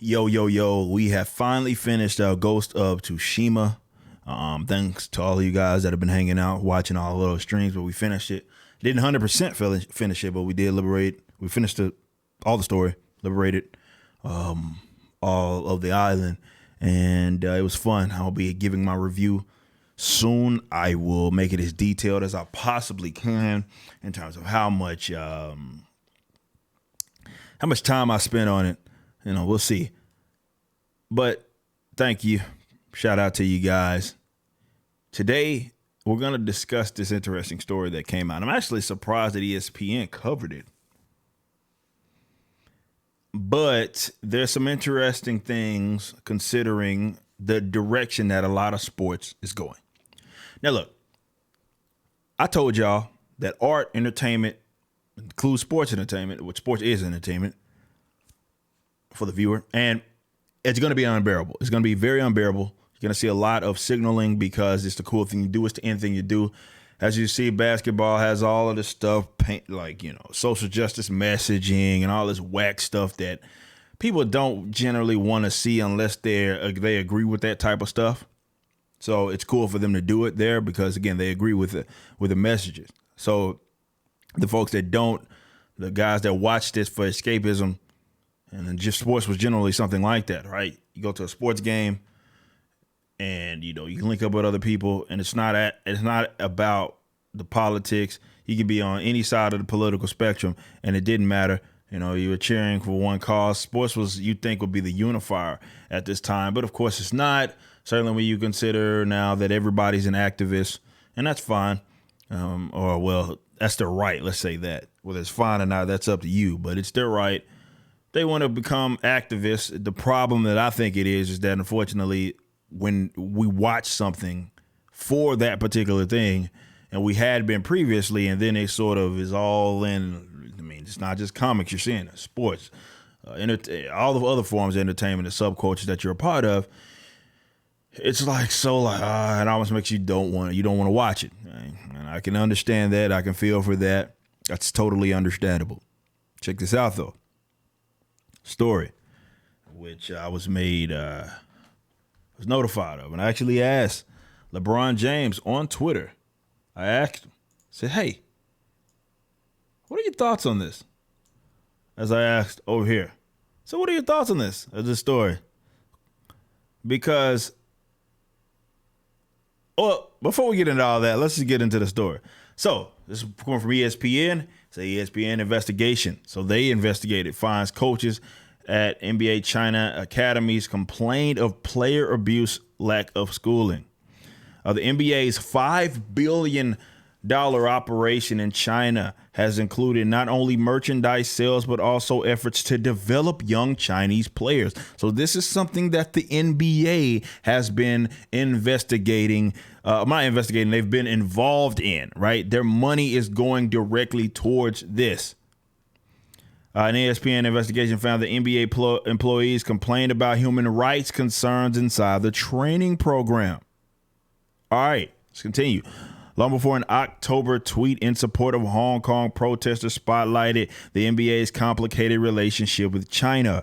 Yo, yo, yo, we have finally finished Ghost of Tsushima. Thanks to all of you guys that have been hanging out, watching all of those streams, but we finished it. Didn't 100% finish it, but we did liberate. We finished all the story, liberated all of the island, and it was fun. I'll be giving my review soon. I will make it as detailed as I possibly can in terms of how much time I spent on it. We'll see. But thank you. Shout out to you guys. Today, we're going to discuss this interesting story that came out. I'm actually surprised that ESPN covered it. But there's some interesting things considering the direction that a lot of sports is going. Now, look, I told y'all that art, entertainment, includes sports entertainment, which sports is entertainment for the viewer, and it's going to be unbearable. It's going to be very unbearable. You're going to see a lot of signaling because it's the cool thing you do. It's the end thing you do. As you see, basketball has all of this stuff, social justice messaging and all this whack stuff that people don't generally want to see unless they agree with that type of stuff. So it's cool for them to do it there because, again, they agree with the messages. So the folks that don't, the guys that watch this for escapism, and then just sports was generally something like that, right? You go to a sports game and, you can link up with other people, and it's not about the politics. You could be on any side of the political spectrum, and it didn't matter. You were cheering for one cause. Sports you'd think would be the unifier at this time, but of course it's not. Certainly when you consider now that everybody's an activist, and that's fine. That's their right. Let's say that. Whether it's fine or not, that's up to you, but it's their right. They want to become activists. The problem that I think it is that unfortunately, when we watch something for that particular thing, and we had been previously, and then it sort of is all in. I mean, it's not just comics you're seeing, it's sports, all the other forms of entertainment and subcultures that you're a part of. It's it almost makes you don't want to watch it. Right? And I can understand that. I can feel for that. That's totally understandable. Check this out though. Story, which I was notified of, and I actually asked LeBron James on Twitter. I asked him, said, "Hey, what are your thoughts on this?" As I asked over here, so what are your thoughts on this story? Because, before we get into all that, let's just get into the story. So this is coming from ESPN. It's an ESPN investigation. So they investigated finds coaches at NBA China academies complained of player abuse, lack of schooling. The NBA's $5 billion operation in China has included not only merchandise sales, but also efforts to develop young Chinese players. So this is something that the NBA has been investigating. They've been involved in, right? Their money is going directly towards this. An ESPN investigation found that NBA employees complained about human rights concerns inside the training program. All right, let's continue. Long before an October tweet in support of Hong Kong protesters spotlighted the NBA's complicated relationship with China,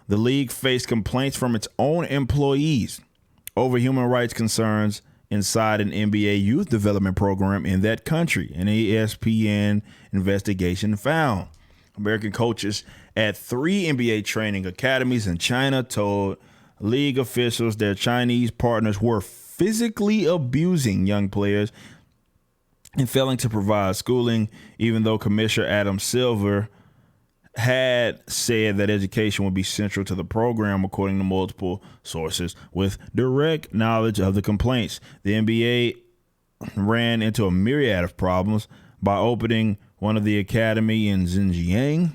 the league faced complaints from its own employees over human rights concerns inside an NBA youth development program in that country. An ESPN investigation found American coaches at 3 NBA training academies in China told league officials their Chinese partners were physically abusing young players and failing to provide schooling, even though Commissioner Adam Silver had said that education would be central to the program, according to multiple sources with direct knowledge of the complaints. The NBA ran into a myriad of problems by opening one of the academy in Xinjiang.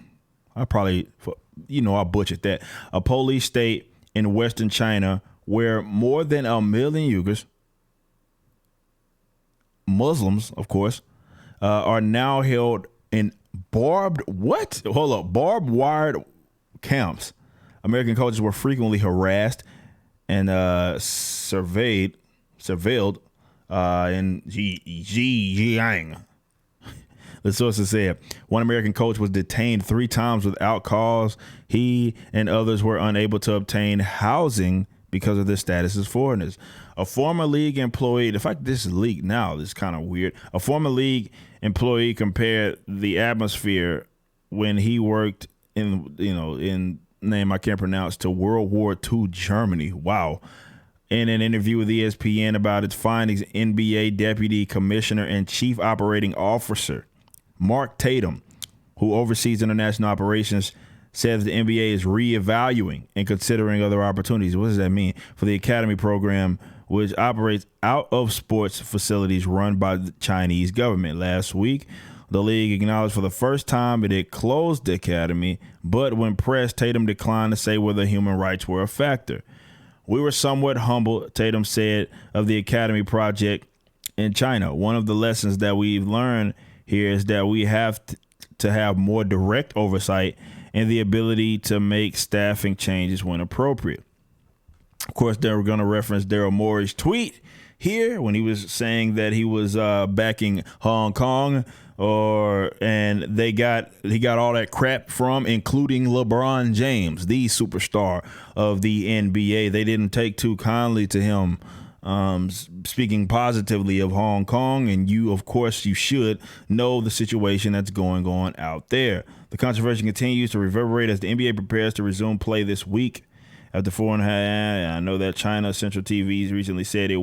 I butchered that. A police state in Western China where more than 1 million Uyghurs, Muslims, of course, are now held in barbed wired camps. American coaches were frequently harassed and surveilled in Xinjiang. The sources said one American coach was detained 3 times without cause. He and others were unable to obtain housing because of their status as foreigners. A former league employee, the fact this is leaked now is kind of weird. A former league employee compared the atmosphere when he worked in name I can't pronounce to World War II Germany. Wow. In an interview with ESPN about its findings, NBA Deputy Commissioner and Chief Operating Officer Mark Tatum, who oversees international operations, says the NBA is reevaluating and considering other opportunities. What does that mean? For the academy program, which operates out of sports facilities run by the Chinese government. Last week, the league acknowledged for the first time it had closed the academy, but when pressed, Tatum declined to say whether human rights were a factor. We were somewhat humbled, Tatum said, of the academy project in China. One of the lessons that we've learned here is that we have to have more direct oversight and the ability to make staffing changes when appropriate. Of course, they were going to reference Daryl Morey's tweet here when he was saying that he was backing Hong Kong, and he got all that crap from, including LeBron James, the superstar of the NBA. They didn't take too kindly to him speaking positively of Hong Kong, and you should know the situation that's going on out there. The controversy continues to reverberate as the NBA prepares to resume play this week. After 4.5, I know that China Central TV's recently said it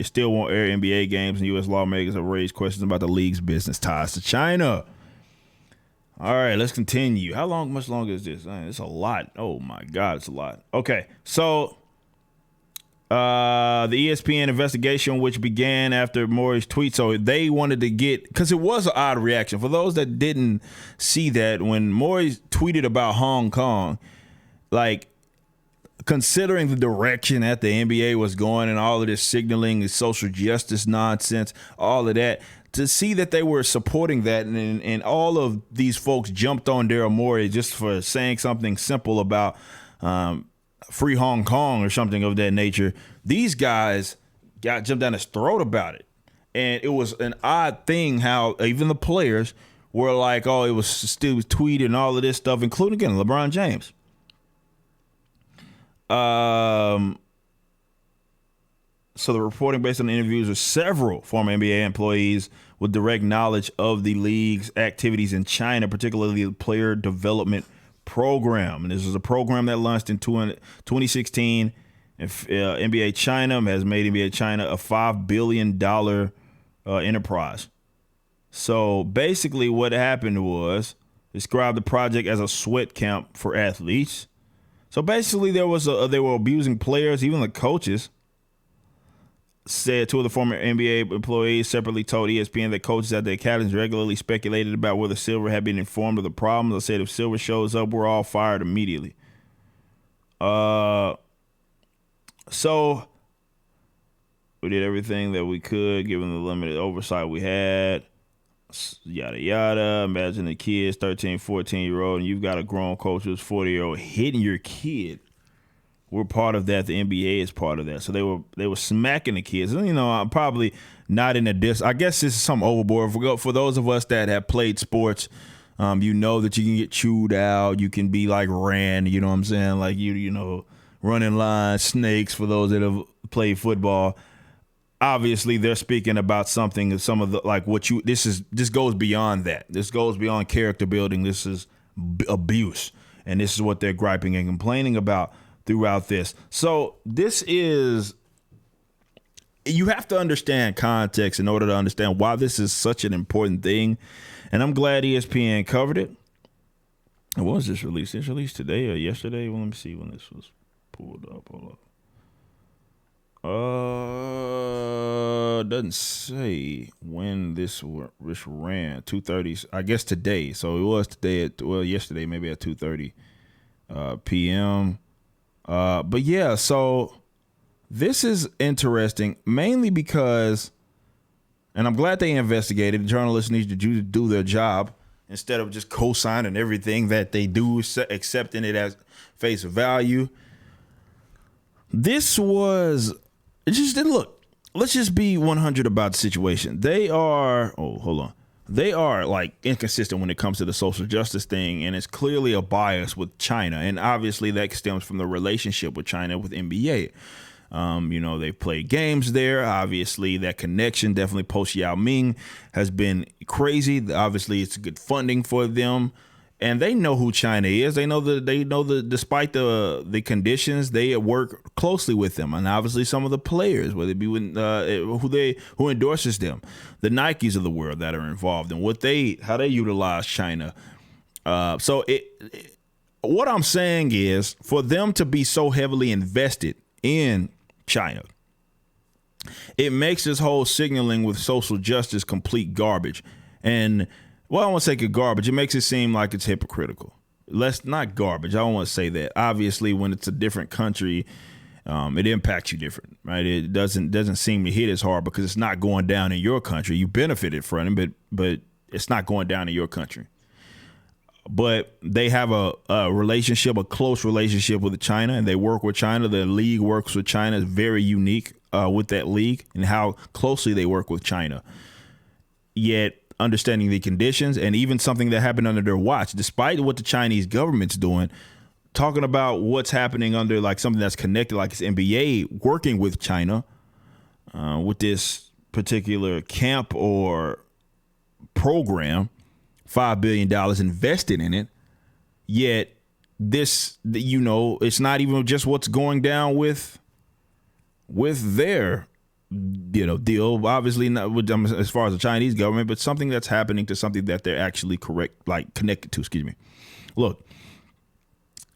still won't air NBA games, and U.S. lawmakers have raised questions about the league's business ties to China. All right, let's continue. Much longer is this? It's a lot. Oh, my God, it's a lot. Okay, so the ESPN investigation, which began after Morey's tweet, so they wanted to get, because it was an odd reaction. For those that didn't see that, when Morey tweeted about Hong Kong, like, considering the direction that the NBA was going and all of this signaling, this social justice nonsense, all of that, to see that they were supporting that and all of these folks jumped on Daryl Morey just for saying something simple about free Hong Kong or something of that nature, these guys got jumped down his throat about it. And it was an odd thing how even the players were like, oh, it was still tweeted and all of this stuff, including, again, LeBron James. So the reporting based on the interviews with several former NBA employees with direct knowledge of the league's activities in China, particularly the player development program. And this is a program that launched in 2016. And, NBA China has made NBA China a $5 billion enterprise. So basically what happened was described the project as a sweat camp for athletes. So basically, they were abusing players, even the coaches. Said 2 of the former NBA employees separately told ESPN that coaches at the academies regularly speculated about whether Silver had been informed of the problems. They said if Silver shows up, we're all fired immediately. So we did everything that we could, given the limited oversight we had. Yada, yada. Imagine the kids, 13, 14-year-old, and you've got a grown coach who's 40-year-old hitting your kid. We're part of that. The NBA is part of that. So they were smacking the kids. And, I'm probably not in a diss. I guess this is some overboard. For those of us that have played sports, you know that you can get chewed out. You can be like Rand, you know what I'm saying? Like, running lines, snakes for those that have played football. Obviously, they're speaking about something, some of the, like this goes beyond that. This goes beyond character building. This is abuse. And this is what they're griping and complaining about throughout this. So you have to understand context in order to understand why this is such an important thing. And I'm glad ESPN covered it. And when was this released? It's released today or yesterday? Well, let me see when this was pulled up. Hold up. Doesn't say when this ran. 2:30. I guess today. So it was today yesterday, maybe at 2:30 p.m. But yeah, so this is interesting mainly because, and I'm glad they investigated. Journalists need to do their job instead of just co-signing everything that they do, accepting it as face value. This was. It just didn't look. Let's just be 100 about the situation. They are. Oh, hold on. they are like inconsistent when it comes to the social justice thing, and it's clearly a bias with China, and obviously that stems from the relationship with China with NBA. They've played games there. Obviously, that connection definitely post Yao Ming has been crazy. Obviously, it's good funding for them, and they know who China is. They know that despite the conditions, they work closely with them, and obviously some of the players, whether it be with, who endorses them, the Nikes of the world that are involved, and how they utilize China. What I'm saying is, for them to be so heavily invested in China, it makes this whole signaling with social justice complete garbage. And well, I don't want to say garbage. It makes it seem like it's hypocritical. Not garbage. I don't want to say that. Obviously, when it's a different country, it impacts you different, right? It doesn't seem to hit as hard because it's not going down in your country. You benefited from it, but it's not going down in your country. But they have a close relationship with China, and they work with China. The league works with China. It's very unique with that league and how closely they work with China. Yet understanding the conditions and even something that happened under their watch, despite what the Chinese government's doing, talking about what's happening under like something that's connected, like it's NBA working with China with this particular camp or program. $5 billion invested in it, yet this, it's not even just what's going down with their, deal. Obviously not with them as far as the Chinese government, but something that's happening to something that they're actually connected to. Excuse me. Look,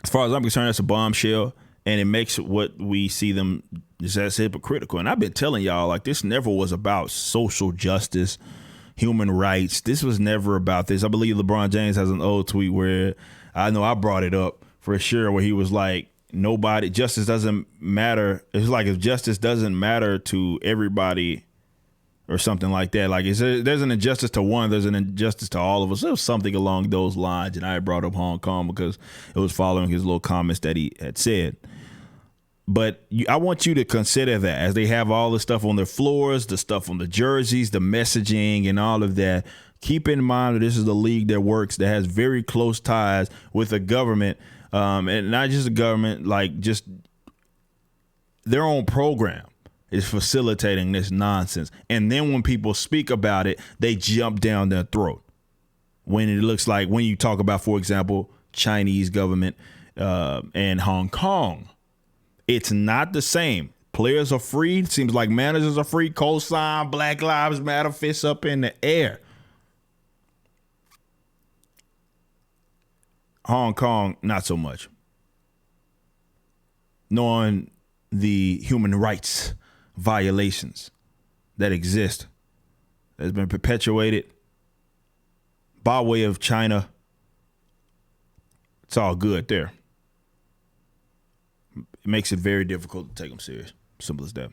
as far as I'm concerned, it's a bombshell, and it makes what we see them as hypocritical. And I've been telling y'all, like, this never was about social justice, human rights. This was never about this. I believe LeBron James has an old tweet where I know I brought it up for sure, where he was like, justice doesn't matter. It's like if justice doesn't matter to everybody or something like that. Like there's an injustice to one, there's an injustice to all of us. It was something along those lines. And I brought up Hong Kong because it was following his little comments that he had said. But I want you to consider that as they have all the stuff on their floors, the stuff on the jerseys, the messaging and all of that. Keep in mind that this is the league that has very close ties with the government, and not just the government, like just their own program is facilitating this nonsense. And then when people speak about it, they jump down their throat. When it looks like when you talk about, for example, Chinese government and Hong Kong. It's not the same. Players are free. It seems like managers are free. Cosign, Black Lives Matter, fists up in the air. Hong Kong, not so much. Knowing the human rights violations that exist, that's been perpetuated by way of China. It's all good there. It makes it very difficult to take them serious. Simple as that.